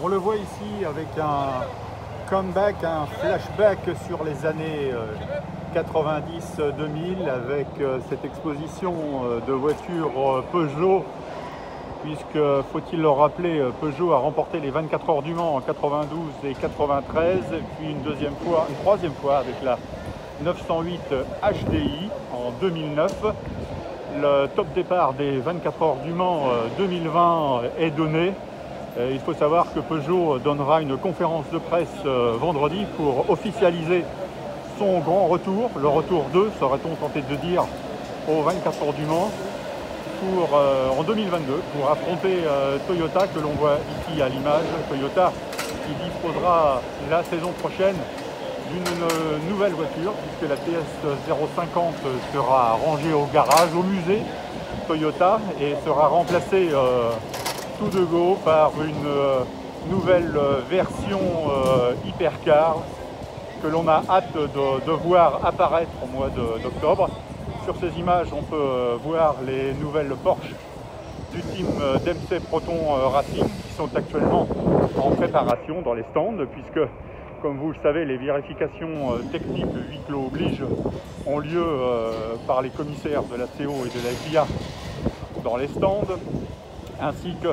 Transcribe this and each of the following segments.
On le voit ici avec un comeback, un flashback sur les années 90-2000 avec cette exposition de voitures Peugeot, puisque, faut-il le rappeler, Peugeot a remporté les 24 heures du Mans en 92 et 93, puis une troisième fois avec la 908 HDI en 2009. Le top départ des 24 heures du Mans 2020 est donné. Il faut savoir que Peugeot donnera une conférence de presse vendredi pour officialiser son grand retour, le retour 2, serait-on tenté de dire, aux 24 heures du Mans en 2022 pour affronter Toyota, que l'on voit ici à l'image. Toyota qui disposera la saison prochaine d'une nouvelle voiture, puisque la TS050 sera rangée au garage, au musée Toyota, et sera remplacée tout de go par une nouvelle version hypercar que l'on a hâte de voir apparaître au mois d'octobre. Sur ces images, on peut voir les nouvelles Porsche du team Dempsey Proton Racing qui sont actuellement en préparation dans les stands, puisque, comme vous le savez, les vérifications techniques huis clos oblige ont lieu par les commissaires de la CO et de la FIA dans les stands, ainsi que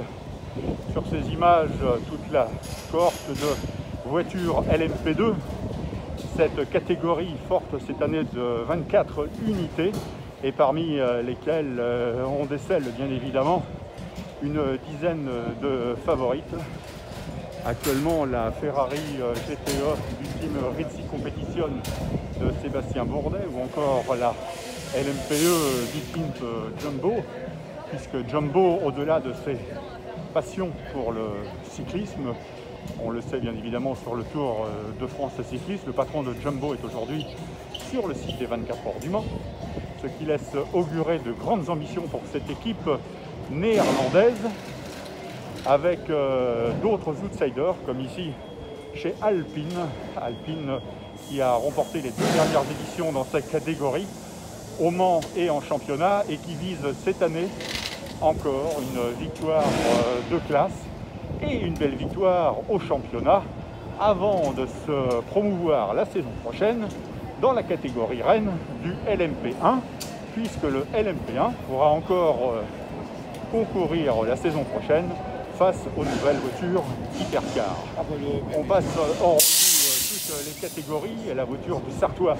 sur ces images toute la cohorte de voitures LMP2, cette catégorie forte cette année de 24 unités, et parmi lesquelles on décèle bien évidemment une dizaine de favorites. Actuellement, la Ferrari GTE du team Rizzi Competition de Sébastien Bourdet, ou encore la LMPE du team Jumbo, puisque Jumbo, au-delà de ses passions pour le cyclisme, on le sait bien évidemment sur le Tour de France cycliste, le patron de Jumbo est aujourd'hui sur le site des 24 heures du Mans, ce qui laisse augurer de grandes ambitions pour cette équipe néerlandaise, avec d'autres outsiders, comme ici chez Alpine. Alpine qui a remporté les 2 dernières éditions dans cette catégorie, au Mans et en championnat, et qui vise cette année encore une victoire de classe et une belle victoire au championnat, avant de se promouvoir la saison prochaine dans la catégorie reine du LMP1, puisque le LMP1 pourra encore concourir la saison prochaine face aux nouvelles voitures hypercar. On passe en revue toutes les catégories et la voiture du Sartois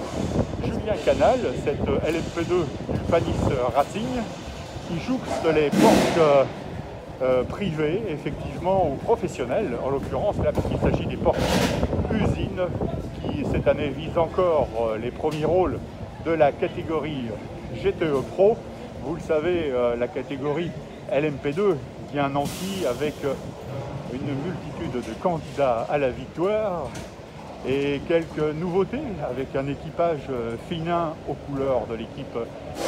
Julien Canal, cette LMP2 du Panis Racing, qui jouxte les Porsche privés, effectivement, ou professionnels, en l'occurrence là, parce qu'il s'agit des Porsche usines, qui cette année visent encore les premiers rôles de la catégorie GTE Pro. Vous le savez, la catégorie LMP2 vient Nancy avec une multitude de candidats à la victoire et quelques nouveautés, avec un équipage féminin aux couleurs de l'équipe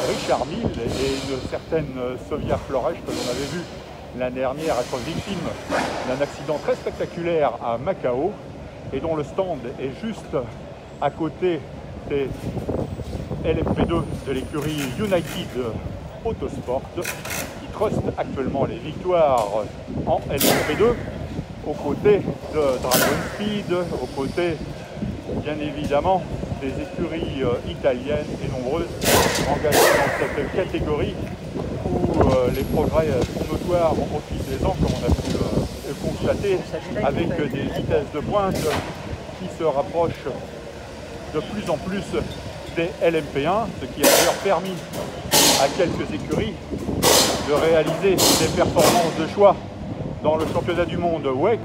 Richard Mille et une certaine Sofia Flores que l'on avait vu l'année dernière être victime d'un accident très spectaculaire à Macao, et dont le stand est juste à côté des LMP2 de l'écurie United Autosport, qui truste actuellement les victoires en LMP2 aux côtés de Dragon Speed, aux côtés bien évidemment des écuries italiennes et nombreuses engagées dans cette catégorie, où les progrès sont notoires au fil des ans, comme on a pu constater, avec des vitesses de pointe qui se rapprochent de plus en plus des LMP1, ce qui a d'ailleurs permis à quelques écuries de réaliser des performances de choix dans le championnat du monde WEC,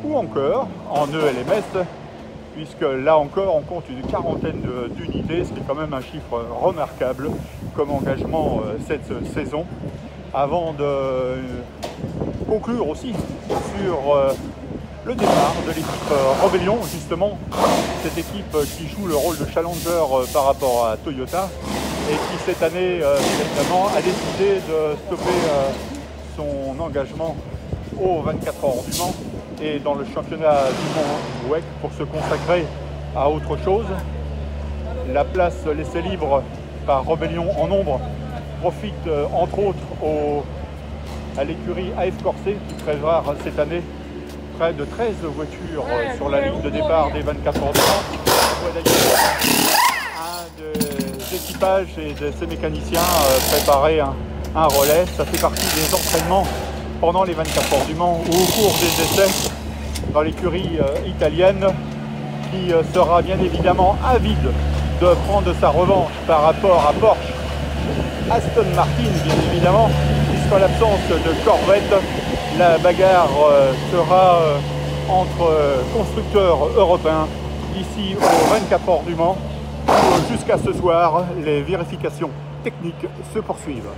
ou encore en ELMS, puisque là encore on compte une quarantaine d'unités, ce qui est quand même un chiffre remarquable comme engagement cette saison, avant de conclure aussi sur le départ de l'équipe Rebellion, justement, cette équipe qui joue le rôle de challenger par rapport à Toyota, et qui cette année évidemment a décidé de stopper son engagement aux 24 heures du Mans et dans le championnat du monde WEC pour se consacrer à autre chose. La place laissée libre par Rebellion en nombre profite entre autres à l'écurie AF Corset, qui près de 13 voitures sur la ligne de départ des 24 heures du Mans. On voit d'ailleurs un des équipages et de ses mécaniciens préparer un relais. Ça fait partie des entraînements pendant les 24 heures du Mans ou au cours des essais dans l'écurie italienne, qui sera bien évidemment avide de prendre sa revanche par rapport à Porsche, Aston Martin bien évidemment, puisqu'en l'absence de Corvette, la bagarre sera entre constructeurs européens ici aux 24 heures du Mans. Jusqu'à ce soir, les vérifications techniques se poursuivent.